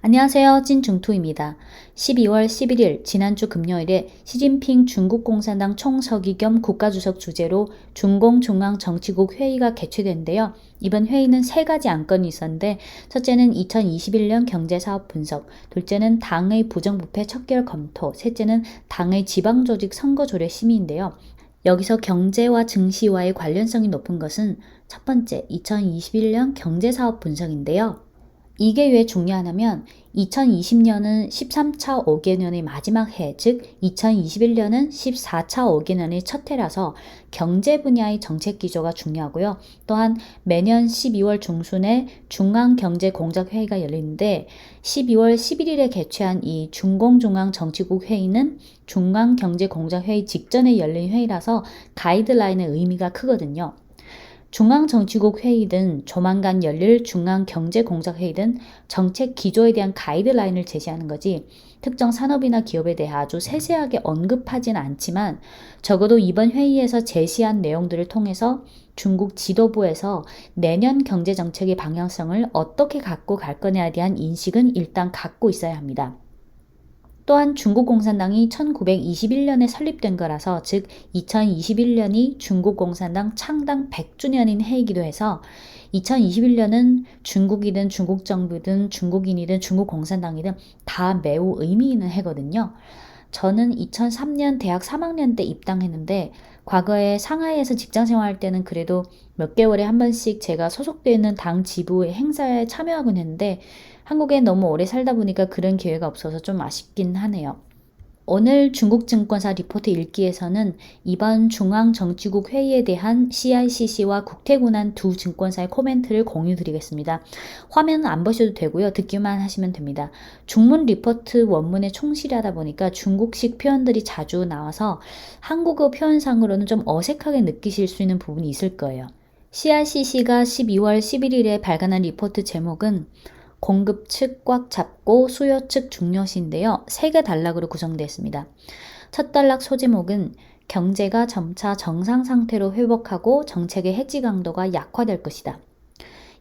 안녕하세요. 찐중투입니다. 12월 11일 지난주 금요일에 시진핑 중국 공산당 총서기 겸 국가주석 주재로 중공중앙정치국 회의가 개최됐는데요. 이번 회의는 세 가지 안건이 있었는데 첫째는 2021년 경제사업 분석, 둘째는 당의 부정부패 척결 검토, 셋째는 당의 지방조직 선거조례 심의인데요. 여기서 경제와 증시와의 관련성이 높은 것은 첫 번째, 2021년 경제사업 분석인데요. 이게 왜 중요하냐면 2020년은 13차 5개년의 마지막 해, 즉 2021년은 14차 5개년의 첫 해라서 경제 분야의 정책 기조가 중요하고요. 또한 매년 12월 중순에 중앙경제공작회의가 열리는데 12월 11일에 개최한 이 중공중앙정치국 회의는 중앙경제공작회의 직전에 열린 회의라서 가이드라인의 의미가 크거든요. 중앙정치국 회의든 조만간 열릴 중앙경제공작회의든 정책 기조에 대한 가이드라인을 제시하는 거지 특정 산업이나 기업에 대해 아주 세세하게 언급하진 않지만 적어도 이번 회의에서 제시한 내용들을 통해서 중국 지도부에서 내년 경제정책의 방향성을 어떻게 갖고 갈 거냐에 대한 인식은 일단 갖고 있어야 합니다. 또한 중국 공산당이 1921년에 설립된 거라서 즉 2021년이 중국 공산당 창당 100주년인 해이기도 해서 2021년은 중국이든 중국 정부든 중국인이든 중국 공산당이든 다 매우 의미 있는 해거든요. 저는 2003년 대학 3학년 때 입당했는데 과거에 상하이에서 직장 생활할 때는 그래도 몇 개월에 한 번씩 제가 소속되어 있는 당 지부의 행사에 참여하곤 했는데 한국에 너무 오래 살다 보니까 그런 기회가 없어서 좀 아쉽긴 하네요. 오늘 중국증권사 리포트 읽기에서는 이번 중앙정치국 회의에 대한 CICC와 국태군한 두 증권사의 코멘트를 공유드리겠습니다. 화면은 안 보셔도 되고요. 듣기만 하시면 됩니다. 중문 리포트 원문에 충실하다 보니까 중국식 표현들이 자주 나와서 한국어 표현상으로는 좀 어색하게 느끼실 수 있는 부분이 있을 거예요. CICC가 12월 11일에 발간한 리포트 제목은 공급 측 꽉 잡고 수요 측 중요시인데요. 3개 단락으로 구성되어 있습니다. 첫 단락 소제목은 경제가 점차 정상 상태로 회복하고 정책의 해지 강도가 약화될 것이다.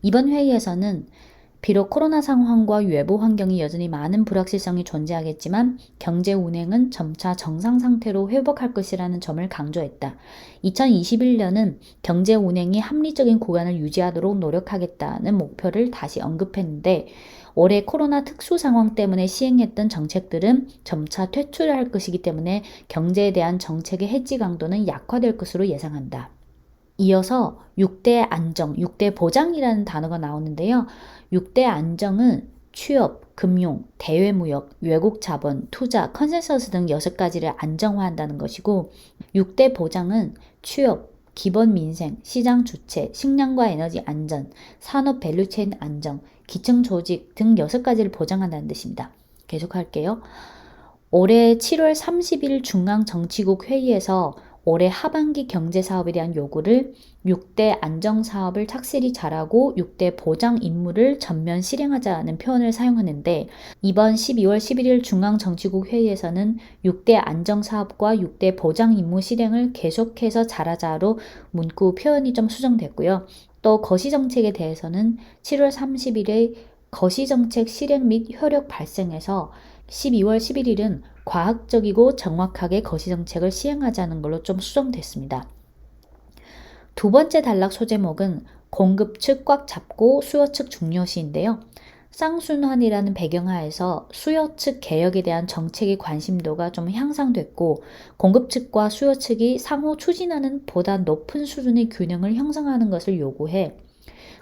이번 회의에서는 비록 코로나 상황과 외부 환경이 여전히 많은 불확실성이 존재하겠지만 경제 운행은 점차 정상 상태로 회복할 것이라는 점을 강조했다. 2021년은 경제 운행이 합리적인 구간을 유지하도록 노력하겠다는 목표를 다시 언급했는데 올해 코로나 특수 상황 때문에 시행했던 정책들은 점차 퇴출할 것이기 때문에 경제에 대한 정책의 해지 강도는 약화될 것으로 예상한다. 이어서 6대 안정, 6대 보장이라는 단어가 나오는데요. 6대 안정은 취업, 금융, 대외무역, 외국 자본, 투자, 컨센서스 등 6가지를 안정화한다는 것이고 6대 보장은 취업, 기본 민생, 시장 주체, 식량과 에너지 안전, 산업 밸류체인 안정, 기층 조직 등 6가지를 보장한다는 뜻입니다. 계속할게요. 올해 7월 30일 중앙정치국 회의에서 올해 하반기 경제사업에 대한 요구를 6대 안정사업을 착실히 잘하고 6대 보장 임무를 전면 실행하자는 표현을 사용하는데 이번 12월 11일 중앙정치국 회의에서는 6대 안정사업과 6대 보장 임무 실행을 계속해서 잘하자로 문구 표현이 좀 수정됐고요. 또 거시정책에 대해서는 7월 30일에 거시정책 실행 및 효력 발생에서 12월 11일은 과학적이고 정확하게 거시정책을 시행하자는 걸로 좀 수정됐습니다. 두 번째 단락 소제목은 공급 측 꽉 잡고 수요 측 중요시인데요. 쌍순환이라는 배경하에서 수요 측 개혁에 대한 정책의 관심도가 좀 향상됐고 공급 측과 수요 측이 상호 추진하는 보다 높은 수준의 균형을 형성하는 것을 요구해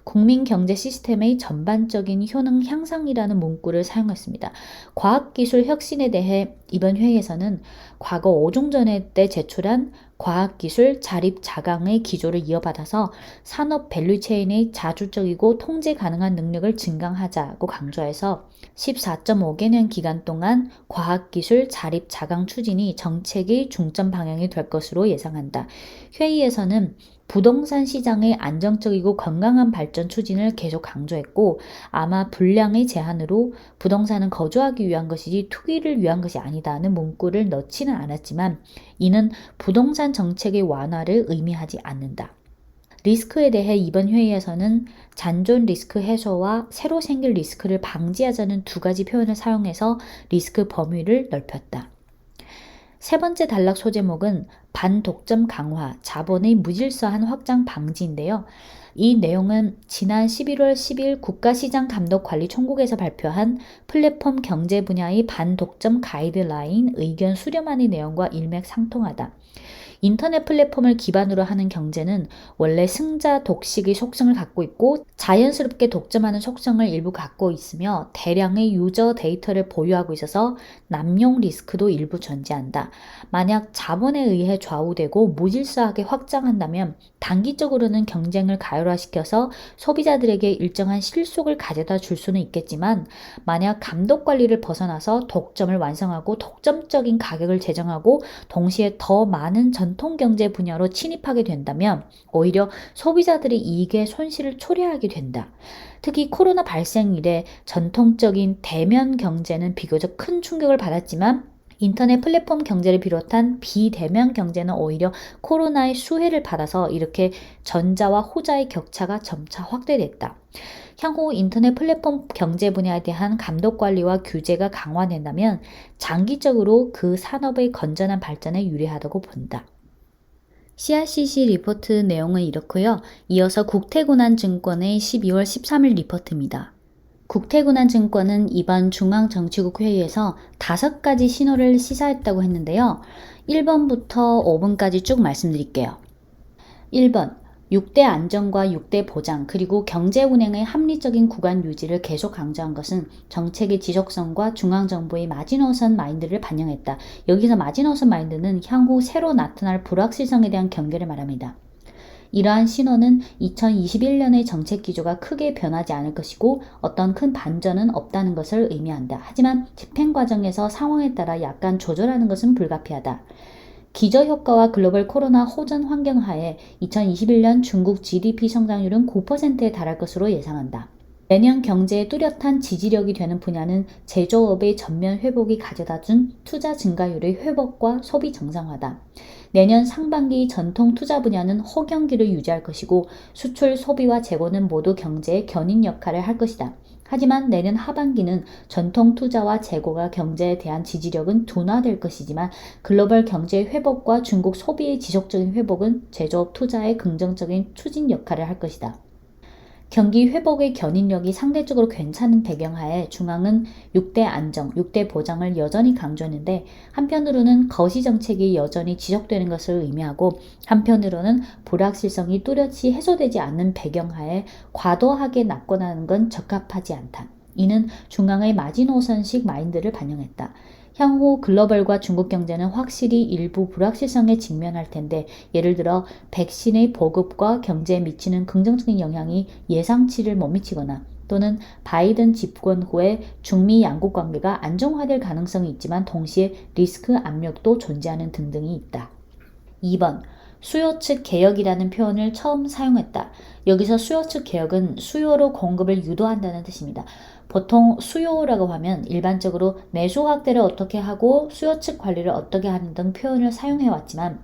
국민 경제 시스템의 전반적인 효능 향상이라는 문구를 사용했습니다. 과학기술 혁신에 대해 이번 회의에서는 과거 5중전회 때 제출한 과학기술 자립자강의 기조를 이어받아서 산업 밸류체인의 자주적이고 통제 가능한 능력을 증강하자고 강조해서 14.5개년 기간 동안 과학기술 자립자강 추진이 정책의 중점 방향이 될 것으로 예상한다. 회의에서는 부동산 시장의 안정적이고 건강한 발전 추진을 계속 강조했고 아마 분량의 제한으로 부동산은 거주하기 위한 것이지 투기를 위한 것이 아니다는 문구를 넣지는 않았지만 이는 부동산 정책의 완화를 의미하지 않는다. 리스크에 대해 이번 회의에서는 잔존 리스크 해소와 새로 생길 리스크를 방지하자는 두 가지 표현을 사용해서 리스크 범위를 넓혔다. 세 번째 단락 소제목은 반독점 강화, 자본의 무질서한 확장 방지인데요. 이 내용은 지난 11월 10일 국가시장감독관리총국에서 발표한 플랫폼 경제 분야의 반독점 가이드라인 의견 수렴안의 내용과 일맥상통하다. 인터넷 플랫폼을 기반으로 하는 경제는 원래 승자 독식의 속성을 갖고 있고 자연스럽게 독점하는 속성을 일부 갖고 있으며 대량의 유저 데이터를 보유하고 있어서 남용 리스크도 일부 존재한다. 만약 자본에 의해 좌우되고 무질서하게 확장한다면 단기적으로는 경쟁을 가열화시켜서 소비자들에게 일정한 실속을 가져다 줄 수는 있겠지만 만약 감독 관리를 벗어나서 독점을 완성하고 독점적인 가격을 제정하고 동시에 더 많은 전통 경제 분야로 침입하게 된다면 오히려 소비자들이 이익의 손실을 초래하게 된다. 특히 코로나 발생 이래 전통적인 대면 경제는 비교적 큰 충격을 받았지만 인터넷 플랫폼 경제를 비롯한 비대면 경제는 오히려 코로나의 수혜를 받아서 이렇게 전자와 후자의 격차가 점차 확대됐다. 향후 인터넷 플랫폼 경제 분야에 대한 감독 관리와 규제가 강화된다면 장기적으로 그 산업의 건전한 발전에 유리하다고 본다. CRCC 리포트 내용은 이렇고요. 이어서 국태군안증권의 12월 13일 리포트입니다. 국태군안증권은 이번 중앙정치국 회의에서 5가지 신호를 시사했다고 했는데요. 1번부터 5번까지 쭉 말씀드릴게요. 1번, 6대 안정과 6대 보장 그리고 경제 운행의 합리적인 구간 유지를 계속 강조한 것은 정책의 지속성과 중앙정부의 마지노선 마인드를 반영했다. 여기서 마지노선 마인드는 향후 새로 나타날 불확실성에 대한 경계를 말합니다. 이러한 신호는 2021년의 정책 기조가 크게 변하지 않을 것이고 어떤 큰 반전은 없다는 것을 의미한다. 하지만 집행 과정에서 상황에 따라 약간 조절하는 것은 불가피하다. 기저효과와 글로벌 코로나 호전 환경 하에 2021년 중국 GDP 성장률은 9%에 달할 것으로 예상한다. 내년 경제의 뚜렷한 지지력이 되는 분야는 제조업의 전면 회복이 가져다준 투자 증가율의 회복과 소비 정상화다. 내년 상반기 전통 투자 분야는 호경기를 유지할 것이고 수출, 소비와 재고는 모두 경제의 견인 역할을 할 것이다. 하지만 내년 하반기는 전통 투자와 재고가 경제에 대한 지지력은 둔화될 것이지만 글로벌 경제의 회복과 중국 소비의 지속적인 회복은 제조업 투자의 긍정적인 추진 역할을 할 것이다. 경기 회복의 견인력이 상대적으로 괜찮은 배경하에 중앙은 6대 안정, 6대 보장을 여전히 강조했는데 한편으로는 거시 정책이 여전히 지속되는 것을 의미하고 한편으로는 불확실성이 뚜렷이 해소되지 않는 배경하에 과도하게 낙관하는 건 적합하지 않다. 이는 중앙의 마지노선식 마인드를 반영했다. 향후 글로벌과 중국 경제는 확실히 일부 불확실성에 직면할 텐데 예를 들어 백신의 보급과 경제에 미치는 긍정적인 영향이 예상치를 못 미치거나 또는 바이든 집권 후에 중미 양국 관계가 안정화될 가능성이 있지만 동시에 리스크 압력도 존재하는 등등이 있다. 2번. 수요 측 개혁이라는 표현을 처음 사용했다. 여기서 수요 측 개혁은 수요로 공급을 유도한다는 뜻입니다. 보통 수요라고 하면 일반적으로 내수 확대를 어떻게 하고 수요 측 관리를 어떻게 하는 등 표현을 사용해 왔지만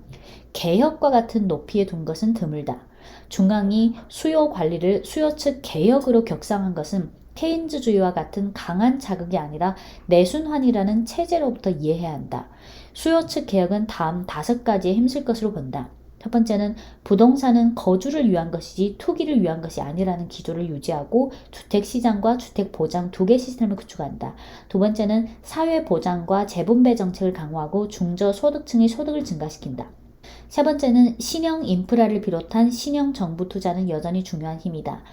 개혁과 같은 높이에 둔 것은 드물다. 중앙이 수요 관리를 수요 측 개혁으로 격상한 것은 케인즈주의와 같은 강한 자극이 아니라 내순환이라는 체제로부터 이해해야 한다. 수요 측 개혁은 다음 5가지에 힘쓸 것으로 본다. 첫 번째는 부동산은 거주를 위한 것이지 투기를 위한 것이 아니라는 기조를 유지하고 주택시장과 주택보장 2개 시스템을 구축한다. 두 번째는 사회보장과 재분배 정책을 강화하고 중저소득층의 소득을 증가시킨다. 세 번째는 신형 인프라를 비롯한 신형 정부 투자는 여전히 중요한 힘이다.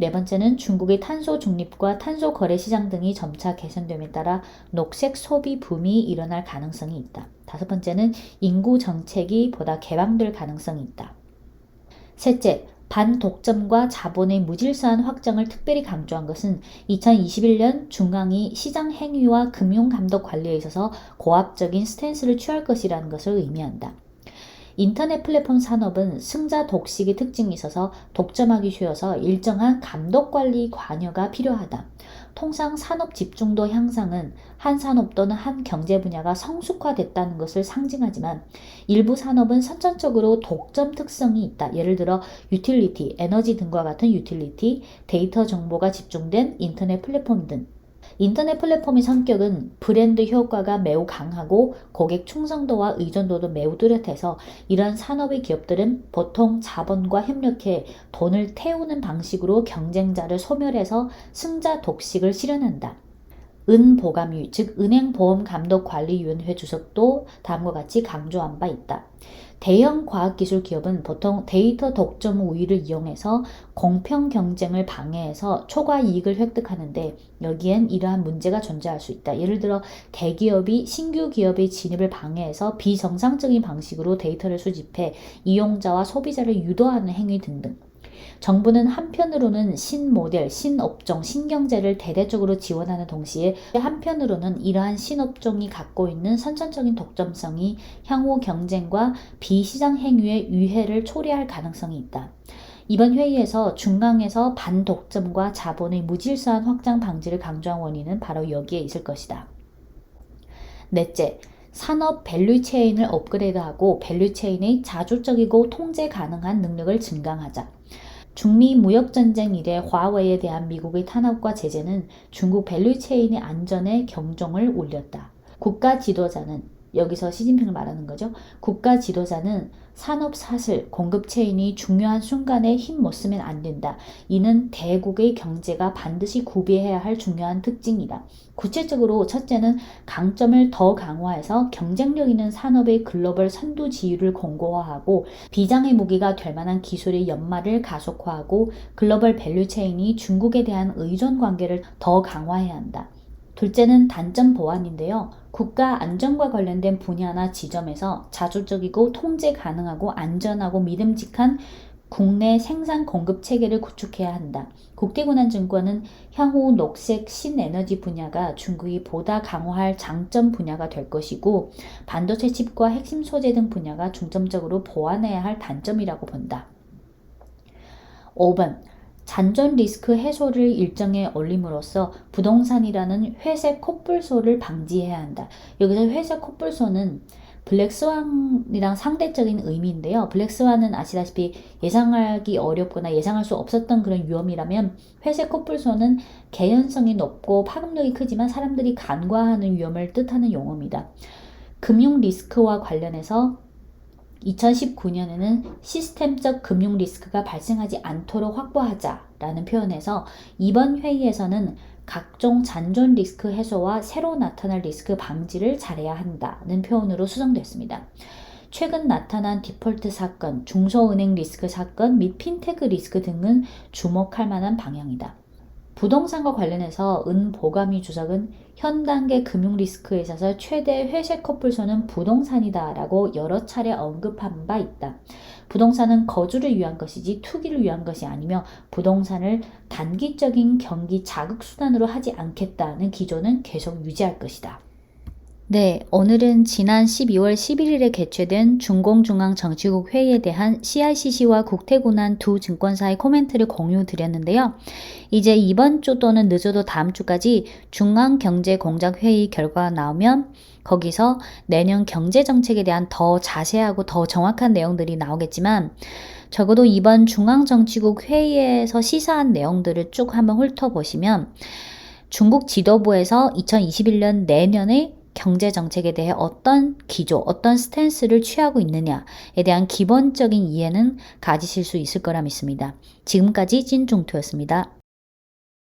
네 번째는 중국의 탄소 중립과 탄소 거래 시장 등이 점차 개선됨에 따라 녹색 소비 붐이 일어날 가능성이 있다. 다섯 번째는 인구 정책이 보다 개방될 가능성이 있다. 셋째, 반독점과 자본의 무질서한 확장을 특별히 강조한 것은 2021년 중앙이 시장 행위와 금융감독 관리에 있어서 고압적인 스탠스를 취할 것이라는 것을 의미한다. 인터넷 플랫폼 산업은 승자 독식의 특징이 있어서 독점하기 쉬워서 일정한 감독관리 관여가 필요하다. 통상 산업 집중도 향상은 한 산업 또는 한 경제 분야가 성숙화됐다는 것을 상징하지만 일부 산업은 선천적으로 독점 특성이 있다. 예를 들어 유틸리티, 에너지 등과 같은 유틸리티, 데이터 정보가 집중된 인터넷 플랫폼 등. 인터넷 플랫폼의 성격은 브랜드 효과가 매우 강하고 고객 충성도와 의존도도 매우 뚜렷해서 이런 산업의 기업들은 보통 자본과 협력해 돈을 태우는 방식으로 경쟁자를 소멸해서 승자 독식을 실현한다. 은보감위, 즉 은행보험감독관리위원회 주석도 다음과 같이 강조한 바 있다. 대형 과학기술 기업은 보통 데이터 독점 우위를 이용해서 공평 경쟁을 방해해서 초과 이익을 획득하는데 여기엔 이러한 문제가 존재할 수 있다. 예를 들어 대기업이 신규 기업의 진입을 방해해서 비정상적인 방식으로 데이터를 수집해 이용자와 소비자를 유도하는 행위 등등. 정부는 한편으로는 신모델, 신업종, 신경제를 대대적으로 지원하는 동시에 한편으로는 이러한 신업종이 갖고 있는 선천적인 독점성이 향후 경쟁과 비시장 행위의 위해를 초래할 가능성이 있다. 이번 회의에서 중앙에서 반독점과 자본의 무질서한 확장 방지를 강조한 원인은 바로 여기에 있을 것이다. 넷째, 산업 밸류체인을 업그레이드하고 밸류체인의 자주적이고 통제 가능한 능력을 증강하자. 중미 무역전쟁 이래 화웨이에 대한 미국의 탄압과 제재는 중국 밸류체인의 안전에 경종을 울렸다. 국가 지도자는, 여기서 시진핑을 말하는 거죠. 국가 지도자는 산업 사슬, 공급 체인이 중요한 순간에 힘 못 쓰면 안 된다. 이는 대국의 경제가 반드시 구비해야 할 중요한 특징이다. 구체적으로 첫째는 강점을 더 강화해서 경쟁력 있는 산업의 글로벌 선두 지위를 공고화하고 비장의 무기가 될 만한 기술의 연마를 가속화하고 글로벌 밸류체인이 중국에 대한 의존 관계를 더 강화해야 한다. 둘째는 단점 보완인데요. 국가 안전과 관련된 분야나 지점에서 자주적이고 통제 가능하고 안전하고 믿음직한 국내 생산 공급 체계를 구축해야 한다. 국대군안증권은 향후 녹색 신에너지 분야가 중국이 보다 강화할 장점 분야가 될 것이고 반도체 칩과 핵심 소재 등 분야가 중점적으로 보완해야 할 단점이라고 본다. 5번. 잔존 리스크 해소를 일정에 올림으로써 부동산이라는 회색 코뿔소를 방지해야 한다. 여기서 회색 코뿔소는 블랙스완이랑 상대적인 의미인데요. 블랙스완은 아시다시피 예상하기 어렵거나 예상할 수 없었던 그런 위험이라면 회색 코뿔소는 개연성이 높고 파급력이 크지만 사람들이 간과하는 위험을 뜻하는 용어입니다. 금융 리스크와 관련해서 2019년에는 시스템적 금융 리스크가 발생하지 않도록 확보하자라는 표현에서 이번 회의에서는 각종 잔존 리스크 해소와 새로 나타날 리스크 방지를 잘해야 한다는 표현으로 수정됐습니다. 최근 나타난 디폴트 사건, 중소은행 리스크 사건 및 핀테크 리스크 등은 주목할 만한 방향이다. 부동산과 관련해서 은보감위 주석은 현 단계 금융 리스크에 있어서 최대 회색 코뿔소는 부동산이다 라고 여러 차례 언급한 바 있다. 부동산은 거주를 위한 것이지 투기를 위한 것이 아니며 부동산을 단기적인 경기 자극수단으로 하지 않겠다는 기조는 계속 유지할 것이다. 네, 오늘은 지난 12월 11일에 개최된 중공중앙정치국 회의에 대한 CICC와 국태군안 두 증권사의 코멘트를 공유드렸는데요. 이제 이번 주 또는 늦어도 다음 주까지 중앙경제공작회의 결과가 나오면 거기서 내년 경제정책에 대한 더 자세하고 더 정확한 내용들이 나오겠지만 적어도 이번 중앙정치국 회의에서 시사한 내용들을 쭉 한번 훑어보시면 중국 지도부에서 2021년 내년에 경제정책에 대해 어떤 기조, 어떤 스탠스를 취하고 있느냐에 대한 기본적인 이해는 가지실 수 있을 거라 믿습니다. 지금까지 찐중투였습니다.